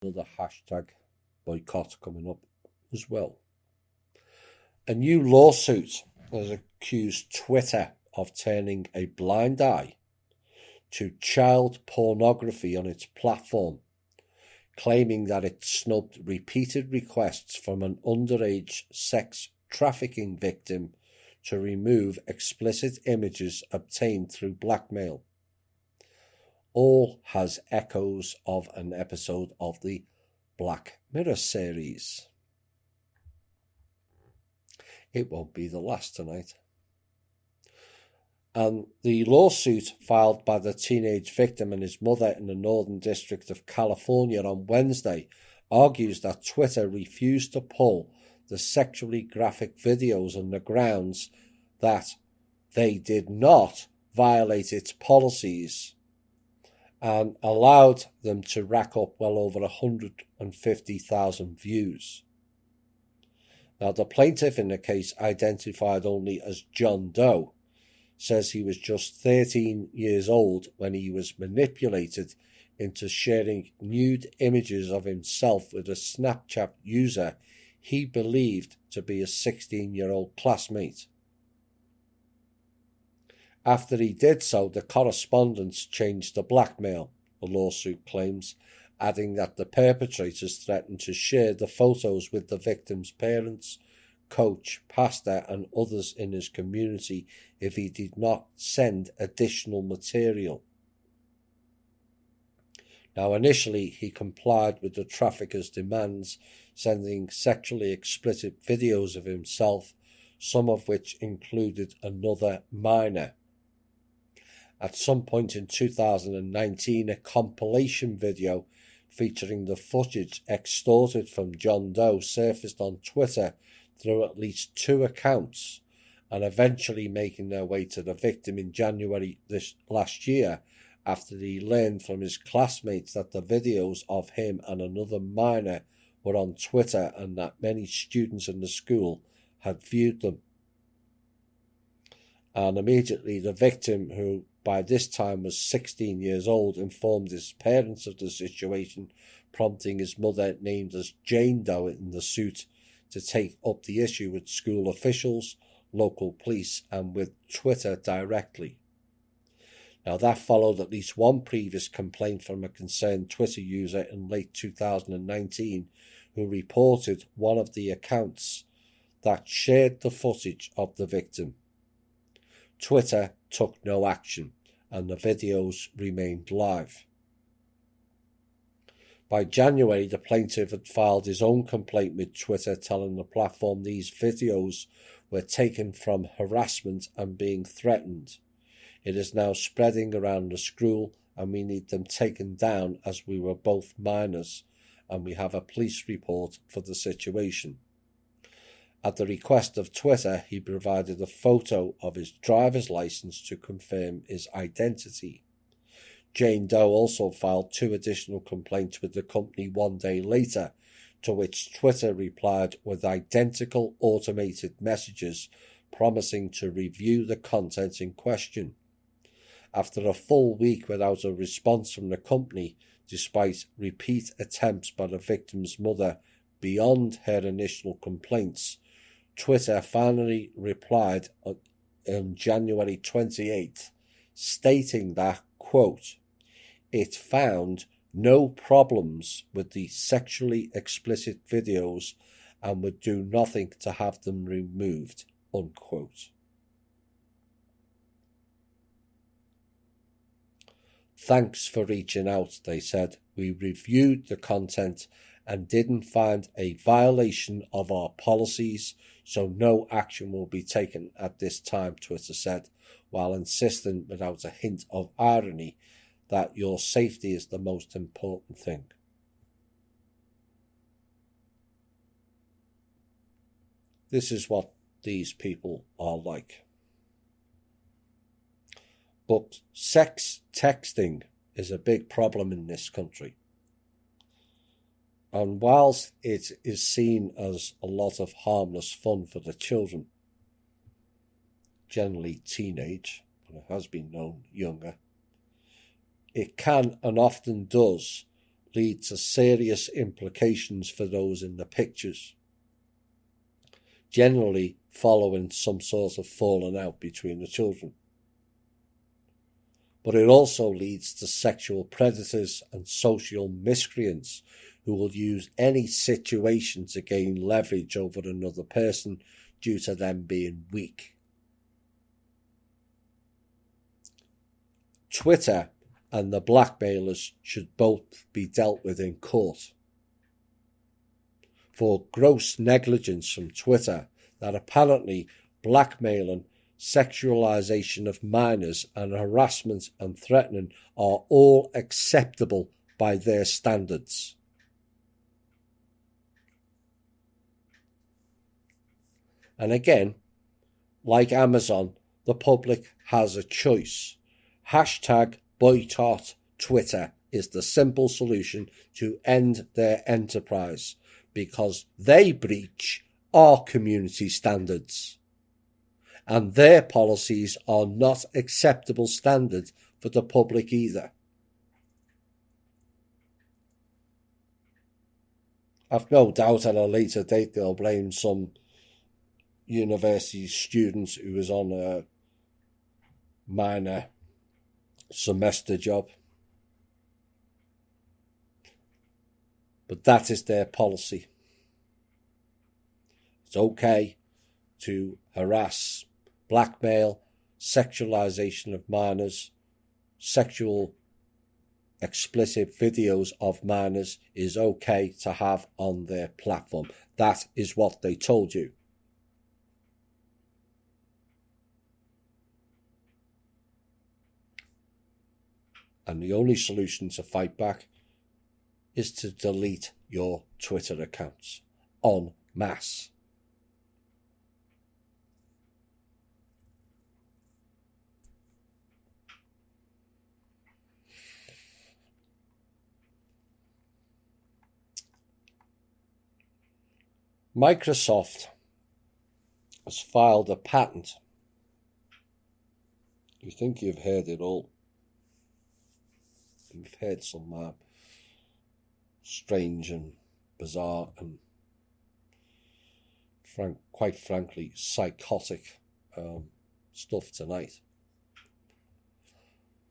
another hashtag boycott coming up as well. A new lawsuit has accused Twitter of turning a blind eye to child pornography on its platform, claiming that it snubbed repeated requests from an underage sex trafficking victim to remove explicit images obtained through blackmail. All has echoes of an episode of the Black Mirror series. It won't be the last tonight. And the lawsuit filed by the teenage victim and his mother in the Northern District of California on Wednesday argues that Twitter refused to pull the sexually graphic videos on the grounds that they did not violate its policies and allowed them to rack up well over 150,000 views. Now, the plaintiff in the case, identified only as John Doe, says he was just 13 years old when he was manipulated into sharing nude images of himself with a Snapchat user he believed to be a 16-year-old classmate. After he did so, the correspondence changed to blackmail, the lawsuit claims, adding that the perpetrators threatened to share the photos with the victim's parents, coach, pastor, and others in his community if he did not send additional material. Now, initially, he complied with the trafficker's demands, sending sexually explicit videos of himself, some of which included another minor. At some point in 2019, a compilation video featuring the footage extorted from John Doe surfaced on Twitter through at least 2 accounts, and eventually making their way to the victim in January this last year, after he learned from his classmates that the videos of him and another minor were on Twitter and that many students in the school had viewed them. And immediately the victim, who by this time was 16 years old, informed his parents of the situation, prompting his mother, named as Jane Doe in the suit, to take up the issue with school officials, local police, and with Twitter directly. Now, that followed at least one previous complaint from a concerned Twitter user in late 2019 who reported one of the accounts that shared the footage of the victim. Twitter took no action, and the videos remained live. By January, the plaintiff had filed his own complaint with Twitter, telling the platform these videos were taken from harassment and being threatened. It is now spreading around the school, and we need them taken down as we were both minors, and we have a police report for the situation. At the request of Twitter, he provided a photo of his driver's license to confirm his identity. Jane Doe also filed 2 additional complaints with the company 1 day later, to which Twitter replied with identical automated messages promising to review the content in question. After a full week without a response from the company, despite repeat attempts by the victim's mother beyond her initial complaints, Twitter finally replied on January 28th, stating that, quote, it found no problems with the sexually explicit videos and would do nothing to have them removed, unquote. Thanks for reaching out, they said. We reviewed the content and didn't find a violation of our policies, so no action will be taken at this time, Twitter said, while insisting without a hint of irony that your safety is the most important thing. This is what these people are like. But sex texting is a big problem in this country. And whilst it is seen as a lot of harmless fun for the children, generally teenage, but it has been known younger, it can and often does lead to serious implications for those in the pictures, generally following some sort of falling out between the children. But it also leads to sexual predators and social miscreants who will use any situation to gain leverage over another person due to them being weak. Twitter and the blackmailers should both be dealt with in court for gross negligence from Twitter that apparently blackmailing, sexualization of minors and harassment and threatening are all acceptable by their standards. And again, like Amazon, the public has a choice. Hashtag boycott Twitter is the simple solution to end their enterprise because they breach our community standards. And their policies are not acceptable standards for the public either. I've no doubt at a later date they'll blame some university student who was on a minor semester job. But that is their policy. It's okay to harass, blackmail, sexualization of minors, sexual explicit videos of minors is okay to have on their platform. That is what they told you. And the only solution to fight back is to delete your Twitter accounts en masse. Microsoft has filed a patent. You think you've heard it all. You've heard some strange and bizarre and quite frankly psychotic stuff tonight.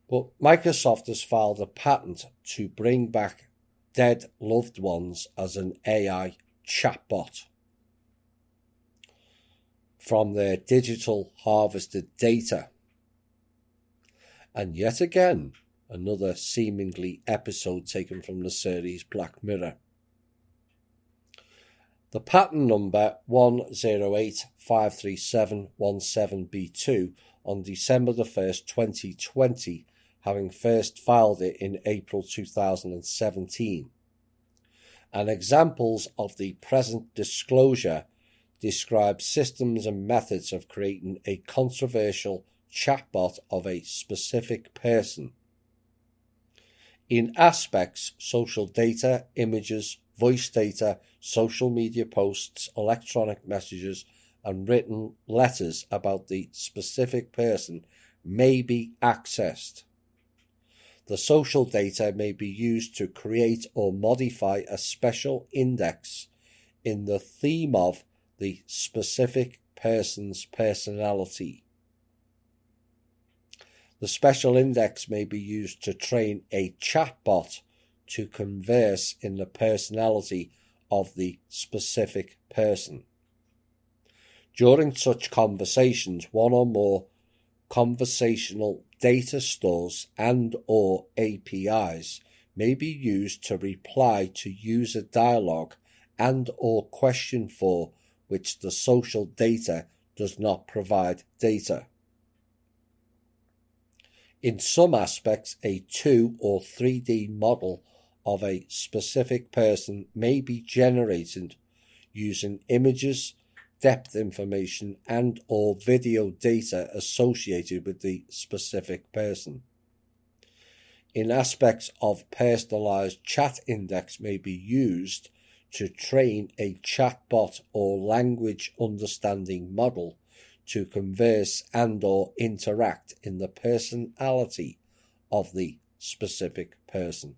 But Microsoft has filed a patent to bring back dead loved ones as an AI chatbot from their digital harvested data. And yet again, another seemingly episode taken from the series Black Mirror. The patent number 108-53717B2 on December the 1st, 2020, having first filed it in April 2017. And examples of the present disclosure describe systems and methods of creating a controversial chatbot of a specific person. In aspects, social data, images, voice data, social media posts, electronic messages, and written letters about the specific person may be accessed. The social data may be used to create or modify a special index in the theme of the specific person's personality. The special index may be used to train a chatbot to converse in the personality of the specific person. During such conversations, one or more conversational data stores and or APIs may be used to reply to user dialogue and or question for which the social data does not provide data. In some aspects, a 2 or 3D model of a specific person may be generated using images, depth information, and or video data associated with the specific person. In aspects of personalized chat index may be used to train a chatbot or language understanding model to converse and or interact in the personality of the specific person.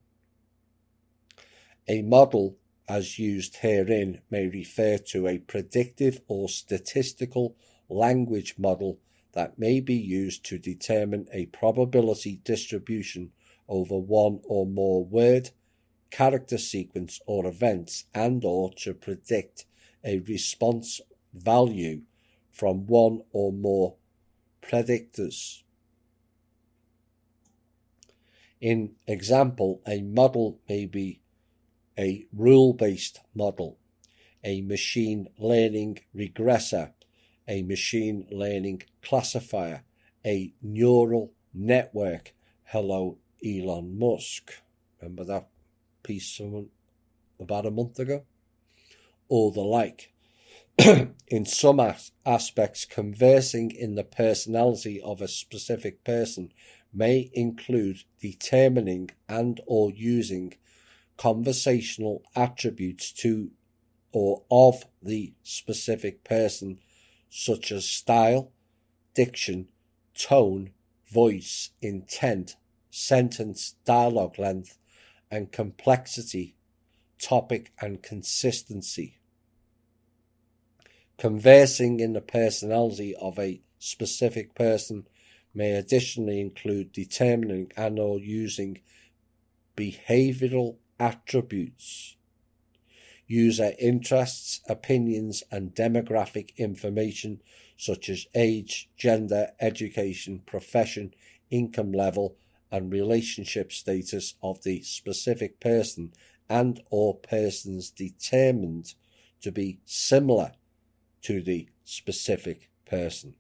A model, as used herein, may refer to a predictive or statistical language model that may be used to determine a probability distribution over one or more word, character sequence or events, and or to predict a response value from one or more predictors. In example, a model may be a rule-based model, a machine learning regressor, a machine learning classifier, a neural network. Hello, Elon Musk. Remember that piece about a month ago? Or the like. In some aspects, conversing in the personality of a specific person may include determining and or using conversational attributes to or of the specific person, such as style, diction, tone, voice, intent, sentence, dialogue length, and complexity, topic, and consistency. Conversing in the personality of a specific person may additionally include determining and or using behavioral attributes, user interests, opinions, and demographic information such as age, gender, education, profession, income level, and relationship status of the specific person and or persons determined to be similar to the specific person.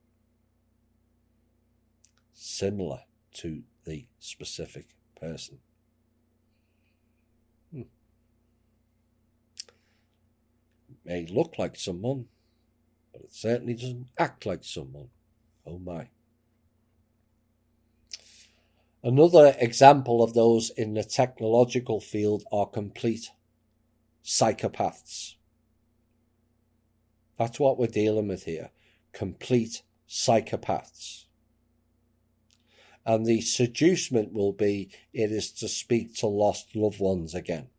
Similar to the specific person. It may look like someone, but it certainly doesn't act like someone. Oh my. Another example of those in the technological field are complete psychopaths. That's what we're dealing with here. Complete psychopaths. And the seducement will be, it is to speak to lost loved ones again.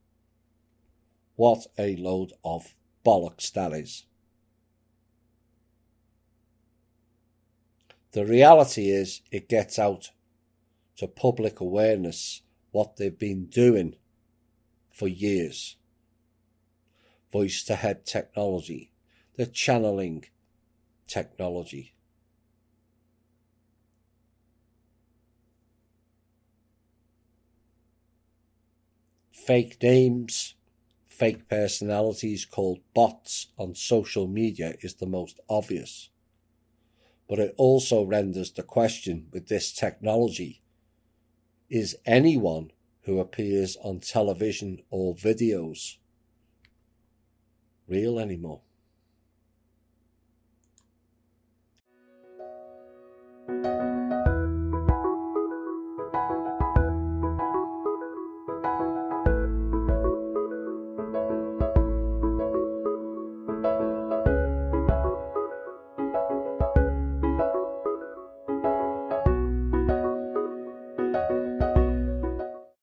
What a load of bollocks that is. The reality is, it gets out to public awareness what they've been doing for years. Voice to head technology, the channeling technology. Fake names, fake personalities called bots on social media is the most obvious. But it also renders the question with this technology, is anyone who appears on television or videos real anymore?